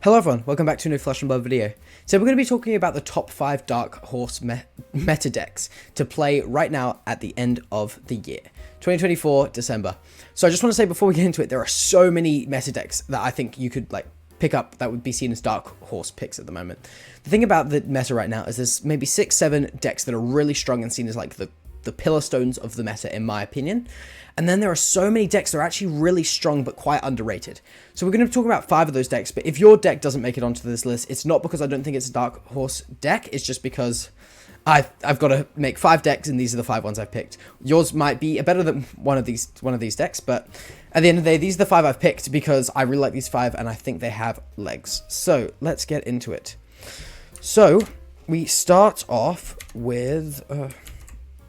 Hello everyone, welcome back to a new Flesh and Blood video. So we're going to be talking about the top 5 Dark Horse meta decks to play right now at the end of the year, 2024 December. So I just want to say before we get into it, there are so many meta decks that I think you could pick up that would be seen as Dark Horse picks at the moment. The thing about the meta right now is there's maybe 6-7 decks that are really strong and seen as like the pillar stones of the meta in my opinion. And then there are so many decks that are actually really strong but quite underrated. So we're going to talk about 5 of those decks, but if your deck doesn't make it onto this list, it's not because I don't think it's a Dark Horse deck, it's just because I've got to make 5 decks and these are the 5 ones I've picked. Yours might be better than one of these decks, but at the end of the day, these are the 5 I've picked because I really like these 5 and I think they have legs. So let's get into it. So we start off with...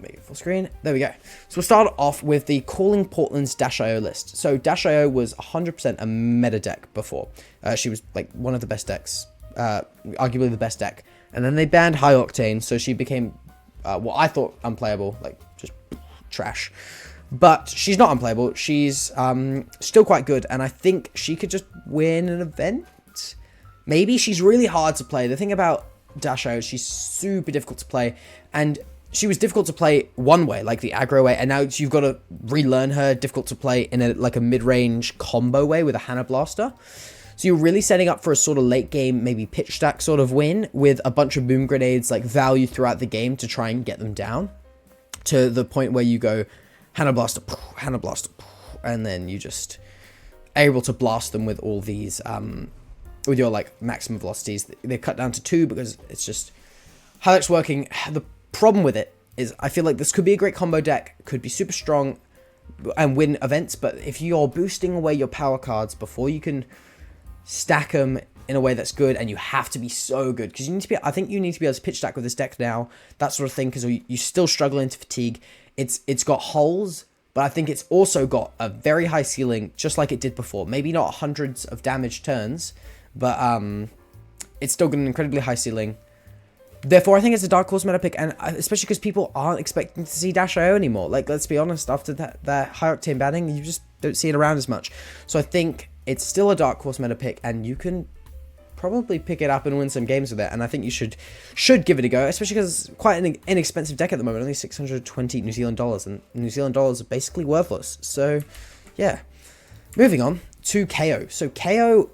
make it full screen. There we go. So we'll start off with the Calling Portland's Dasio list. So Dasio was 100% a meta deck before. She was like one of the best decks, arguably the best deck. And then they banned High Octane, so she became what I thought unplayable, like just trash. But she's not unplayable. She's still quite good, and I think she could just win an event. Maybe she's really hard to play. The thing about Dasio is she's super difficult to play, and she was difficult to play one way, like the aggro way, and now you've got to relearn her difficult to play in a mid-range combo way with a Hannah Blaster. So you're really setting up for a sort of late game, maybe pitch stack sort of win with a bunch of boom grenades like value throughout the game to try and get them down to the point where you go Hannah Blaster, and then you just are able to blast them with all these, with your like maximum velocities. They're cut down to 2 because it's just how it's working. The problem with it is I feel like this could be a great combo deck, could be super strong and win events, but if you're boosting away your power cards before you can stack them in a way that's good, and you have to be so good because you need to be, I think you need to be able to pitch stack with this deck now, that sort of thing, because you still struggle into fatigue. It's got holes, but I think it's also got a very high ceiling, just like it did before. Maybe not hundreds of damage turns, but it's still got an incredibly high ceiling. Therefore, I think it's a Dark Horse meta pick, and especially because people aren't expecting to see Dasio anymore. Like, let's be honest, after that High Octane banning, you just don't see it around as much. So I think it's still a Dark Horse meta pick, and you can probably pick it up and win some games with it. And I think you should give it a go, especially because it's quite an inexpensive deck at the moment, only 620 New Zealand dollars, and New Zealand dollars are basically worthless. So, yeah. Moving on to KO. So KO...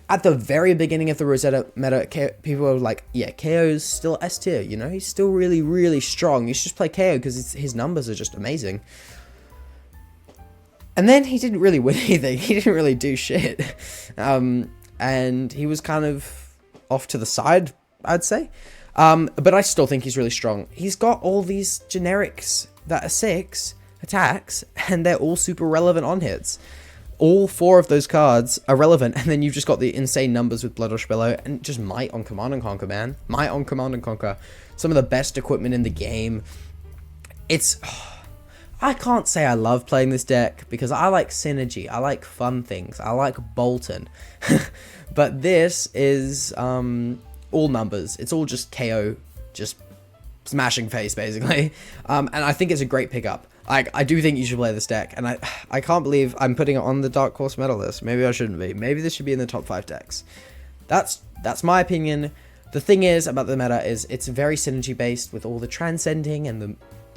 at the very beginning of the Rosetta meta, people were like, yeah, KO's still S tier, you know? He's still really, really strong. You should just play KO because his numbers are just amazing. And then he didn't really win anything. He didn't really do shit. And he was kind of off to the side, I'd say. But I still think he's really strong. He's got all these generics that are 6 attacks, and they're all super relevant on hits. All 4 of those cards are relevant, and then you've just got the insane numbers with Blood Rush Bellow, and just Might on Command and Conquer, man. Might on Command and Conquer. Some of the best equipment in the game. It's... I can't say I love playing this deck, because I like synergy, I like fun things, I like Bolton. But this is all numbers. It's all just KO, just smashing face, basically. And I think it's a great pickup. I do think you should play this deck, and I can't believe I'm putting it on the Dark Horse meta list. Maybe I shouldn't be. Maybe this should be in the top 5 decks. That's my opinion. The thing is about the meta is it's very synergy based with all the transcending and the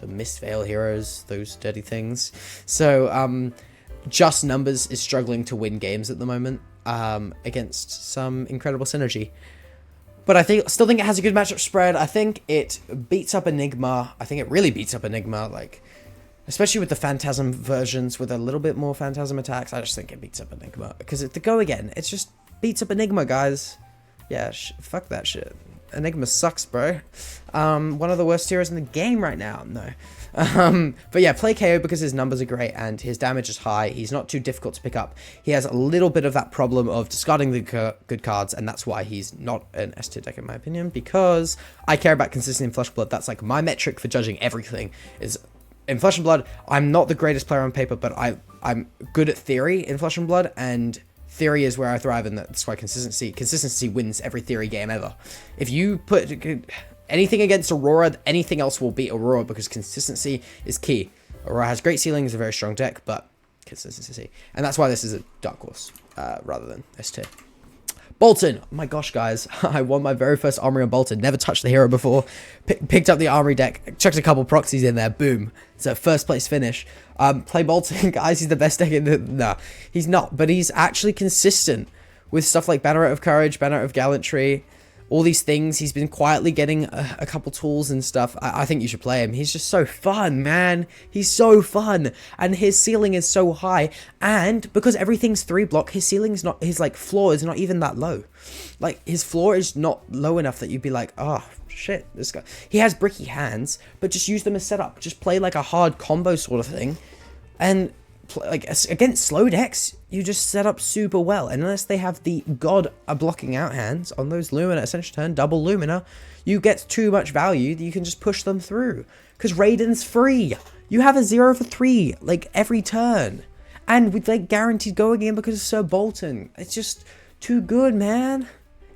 misfail heroes, those dirty things. So just numbers is struggling to win games at the moment against some incredible synergy. But I still think it has a good matchup spread. I think it beats up Enigma. I think it really beats up Enigma, like... especially with the Phantasm versions with a little bit more Phantasm attacks. I just think it beats up Enigma. Because the Go Again, it just beats up Enigma, guys. Yeah, fuck that shit. Enigma sucks, bro. One of the worst heroes in the game right now. No. But yeah, play KO because his numbers are great and his damage is high. He's not too difficult to pick up. He has a little bit of that problem of discarding the good cards, and that's why he's not an S tier deck in my opinion, because I care about consistency in Flesh and Blood. That's like my metric for judging everything is... in Flesh and Blood, I'm not the greatest player on paper, but I'm good at theory in Flesh and Blood, and theory is where I thrive, and that's why consistency wins every theory game ever. If you put anything against Aurora, anything else will beat Aurora, because consistency is key. Aurora has great ceiling, is a very strong deck, but consistency. And that's why this is a Dark Horse rather than S tier. Bolton. Oh my gosh, guys. I won my very first armory on Bolton. Never touched the hero before. Picked up the armory deck. Chucked a couple proxies in there. Boom. It's a first place finish. Play Bolton, guys. He's the best deck in the... Nah, he's not. But he's actually consistent with stuff like Banner of Courage, Banner of Gallantry. All these things. He's been quietly getting a couple tools and stuff. I think you should play him. He's just so fun, man. He's so fun. And his ceiling is so high. And because everything's 3 block, his ceiling's not... His, like, floor is not even that low. Like, his floor is not low enough that you'd be like, oh, shit, this guy... He has bricky hands, but just use them as setup. Just play, like, a hard combo sort of thing. And... like against slow decks, you just set up super well, and unless they have the god blocking out hands on those Lumina Ascension turn, double Lumina, you get too much value that you can just push them through. Because Raiden's free. You have a 0 for 3 like every turn, and with like guaranteed go again because of Sir Bolton. It's just too good, man.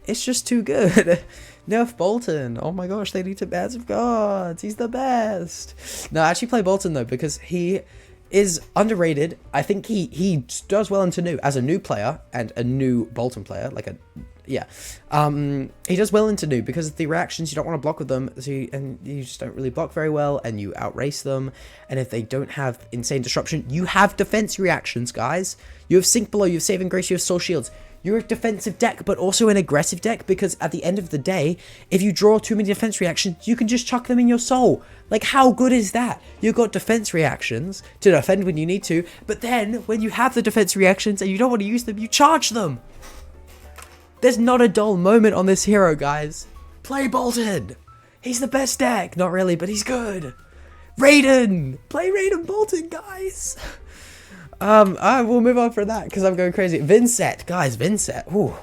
It's just too good. Nerf Bolton. Oh my gosh, they need to ban some gods. He's the best. No, actually play Bolton though, because he is underrated. I think he does well into new as a new player and a new Bolton player, like a he does well into new because of the reactions. You don't want to block with them, so you just don't really block very well, and you outrace them. And if they don't have insane disruption, you have defense reactions, guys. You have Sink Below, you have Saving Grace, you have Soul Shields. You're a defensive deck, but also an aggressive deck, because at the end of the day, if you draw too many defense reactions, you can just chuck them in your soul. Like, how good is that? You've got defense reactions to defend when you need to, but then when you have the defense reactions and you don't want to use them, you charge them. There's not a dull moment on this hero, guys. Play Bolton. He's the best deck. Not really, but he's good. Raiden. Play Raiden Bolton, guys. I will move on from that because I'm going crazy. Vincent, guys, Vincent. Ooh,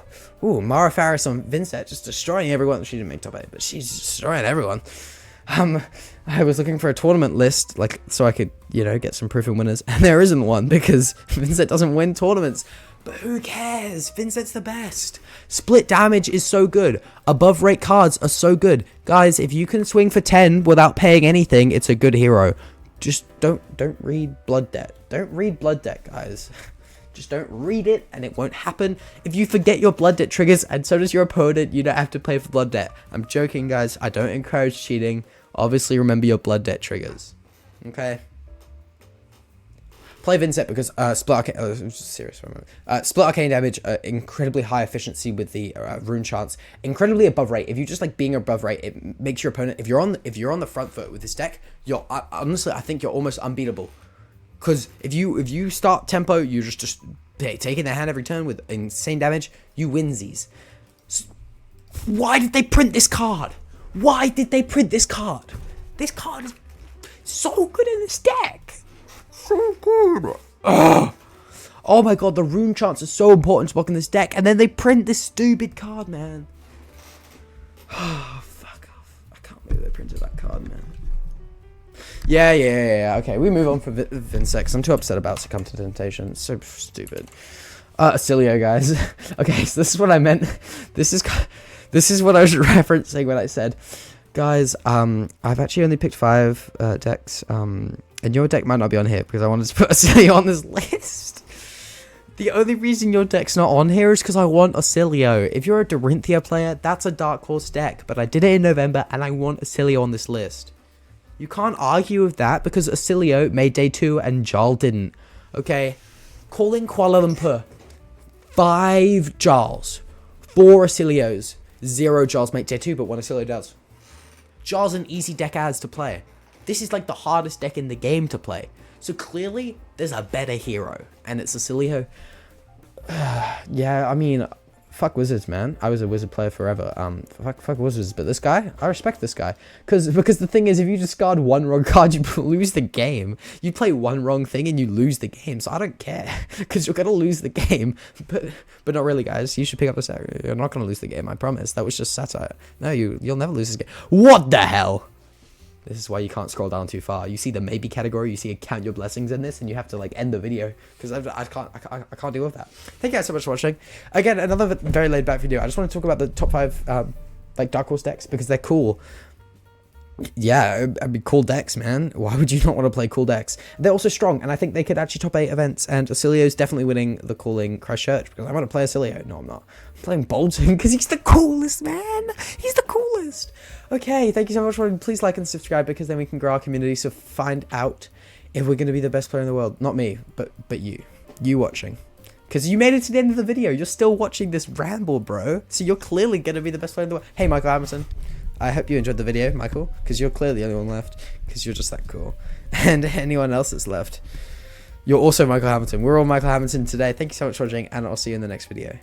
Mara Faris on Vincent, just destroying everyone. She didn't make top 8, but she's destroying everyone. I was looking for a tournament list, like, so I could, you know, get some proven winners, and there isn't one because Vincent doesn't win tournaments. But who cares? Vincent's the best. Split damage is so good. Above rate cards are so good. Guys, if you can swing for 10 without paying anything, it's a good hero. Just don't read Blood Debt. Don't read Blood Debt, guys. Just don't read it, and it won't happen. If you forget your Blood Debt triggers, and so does your opponent, you don't have to play for Blood Debt. I'm joking, guys. I don't encourage cheating. Obviously, remember your Blood Debt triggers. Okay? Play Vincent because split arcane. Serious for a moment. Split arcane damage, incredibly high efficiency with the rune chance, incredibly above rate. If you just like being above rate, it makes your opponent. If you're on the front foot with this deck, you're honestly, I think you're almost unbeatable. Because if you start tempo, you're just taking their hand every turn with insane damage. You win these. Why did they print this card? Why did they print this card? This card is so good in this deck. So good. Ugh. Oh my god, the rune chance is so important to block in this deck, and then they print this stupid card, man. Oh, fuck off. I can't believe they printed that card, man. Yeah. Okay, we move on from Vincent, because I'm too upset about Succumb to Temptation. It's so stupid. Acilio, guys. Okay, so this is what I meant. This is what I was referencing when I said, guys, I've actually only picked 5 decks, and your deck might not be on here because I wanted to put Acilio on this list. The only reason your deck's not on here is because I want Acilio. If you're a Dorinthia player, that's a Dark Horse deck, but I did it in November and I want Acilio on this list. You can't argue with that because Acilio made day 2 and Jarl didn't. Okay, calling Kuala Lumpur 5 Jarls, 4 Acilios, 0 Jarls make day 2, but 1 Acilio does. Jarl's an easy deck as to play. This is like the hardest deck in the game to play. So clearly, there's a better hero, and it's Acilio. Yeah, I mean, fuck Wizards, man. I was a Wizard player forever. Fuck Wizards, but this guy, I respect this guy. Because the thing is, if you discard 1 wrong card, you lose the game. You play 1 wrong thing and you lose the game, so I don't care. Because you're going to lose the game. But not really, guys. You should pick up the set. You're not going to lose the game, I promise. That was just satire. No, you'll never lose this game. What the hell? This is why you can't scroll down too far. You see the maybe category, you see count your blessings in this, and you have to like end the video because I can't deal with that. Thank you guys so much for watching. Again, another very laid back video. I just want to talk about the top 5 like Dark Horse decks because they're cool. Yeah, I mean, cool decks, man. Why would you not want to play cool decks? They're also strong, and I think they could actually top 8 events, and Acilio's definitely winning the Calling Christchurch, because I want to play Acilio. No, I'm not. I'm playing Bolton, because he's the coolest, man. He's the coolest. Okay, thank you so much for watching. Please like and subscribe, because then we can grow our community, so find out if we're going to be the best player in the world. Not me, but you. You watching. Because you made it to the end of the video. You're still watching this ramble, bro. So you're clearly going to be the best player in the world. Hey, Michael Hamilton. I hope you enjoyed the video, Michael, because you're clearly the only one left, because you're just that cool. And anyone else that's left, you're also Michael Hamilton. We're all Michael Hamilton today. Thank you so much for watching, and I'll see you in the next video.